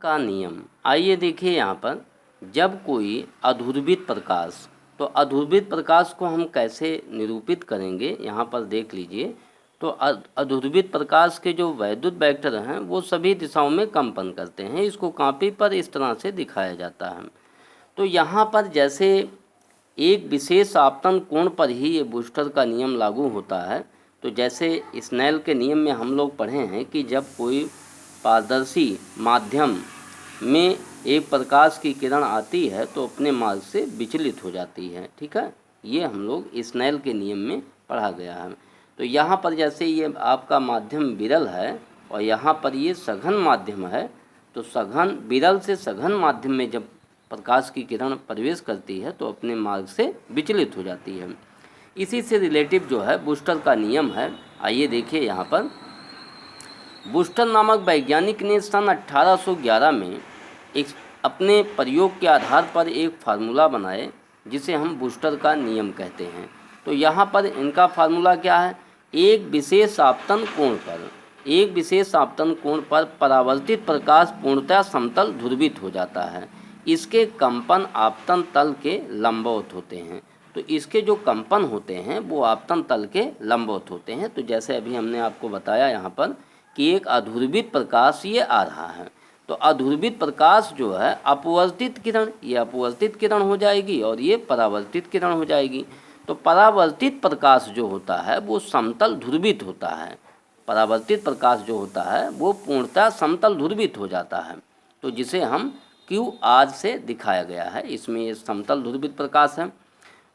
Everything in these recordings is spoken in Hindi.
का नियम। आइए देखिए यहाँ पर, जब कोई अधूर्वित प्रकाश, तो अधूर्वित प्रकाश को हम कैसे निरूपित करेंगे यहाँ पर देख लीजिए। तो अधूर्वित प्रकाश के जो वैद्युत वेक्टर हैं वो सभी दिशाओं में कंपन करते हैं। इसको कॉपी पर इस तरह से दिखाया जाता है। तो यहाँ पर जैसे एक विशेष आपतन कोण पर ही ये बूस्टर का नियम लागू होता है। तो जैसे स्नेल के नियम में हम लोग पढ़े हैं कि जब कोई पारदर्शी माध्यम में एक प्रकाश की किरण आती है तो अपने मार्ग से विचलित हो जाती है। ठीक है, ये हम लोग स्नेल के नियम में पढ़ा गया है। तो यहाँ पर जैसे ये आपका माध्यम विरल है और यहाँ पर ये सघन माध्यम है, तो सघन विरल से सघन माध्यम में जब प्रकाश की किरण प्रवेश करती है तो अपने मार्ग से विचलित हो जाती है। इसी से रिलेटिव जो है बूस्टर का नियम है। आइए देखिए यहाँ पर, बूस्टर नामक वैज्ञानिक ने सन 1811 में एक अपने प्रयोग के आधार पर एक फार्मूला बनाए जिसे हम बूस्टर का नियम कहते हैं। तो यहाँ पर इनका फार्मूला क्या है, एक विशेष आपतन कोण पर परावर्तित प्रकाश पूर्णतः समतल ध्रुवित हो जाता है। इसके कंपन आपतन तल के लंबवत होते हैं। तो इसके जो कंपन होते हैं वो आपतन तल के लंबवत होते हैं। तो जैसे अभी हमने आपको बताया यहाँ पर कि एक अधूर्वित प्रकाश ये आ रहा है, तो अधूर्वित प्रकाश जो है अपवर्तित किरण, ये अपवर्तित किरण हो जाएगी और ये परावर्तित किरण हो जाएगी। तो परावर्तित प्रकाश जो होता है वो समतल ध्रुवित होता है। परावर्तित प्रकाश जो होता है वो पूर्णतः समतल ध्रुवित हो जाता है। तो जिसे हम QR से दिखाया गया है, इसमें ये समतल ध्रुवित प्रकाश है।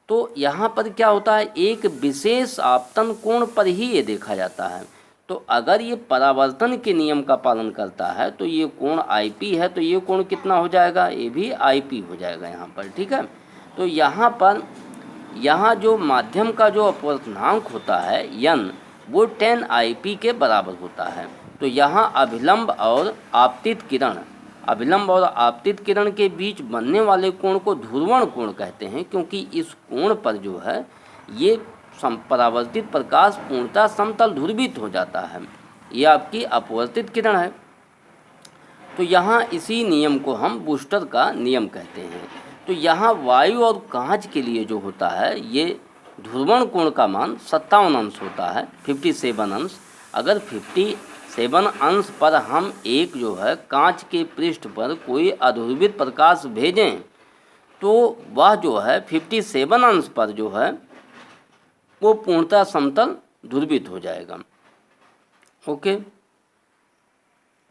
तो यहाँ पर क्या होता है, एक विशेष आपतन कोण पर ही ये देखा जाता है। तो अगर ये परावर्तन के नियम का पालन करता है तो ये कोण IP है, तो ये कोण कितना हो जाएगा, ये भी IP हो जाएगा यहाँ पर। ठीक है, तो यहाँ पर जो माध्यम का जो अपवर्तनांक होता है n, वो 10IP के बराबर होता है। तो यहाँ अभिलंब और आपतित किरण के बीच बनने वाले कोण को ध्रुवण कोण कहते हैं, क्योंकि इस कोण पर जो है ये परावर्तित प्रकाश पूर्णतः समतल ध्रुवित हो जाता है। ये आपकी अपवर्तित किरण है। तो यहाँ इसी नियम को हम बूस्टर का नियम कहते हैं। तो यहाँ वायु और कांच के लिए जो होता है ये ध्रुवण कोण का मान 57 अंश होता है, 57 अंश। अगर 57 अंश पर हम एक जो है कांच के पृष्ठ पर कोई अधूर्वित प्रकाश भेजें तो वह जो है 57 अंश पर जो है वो पूर्णतः समतल ध्रुवित हो जाएगा। ओके।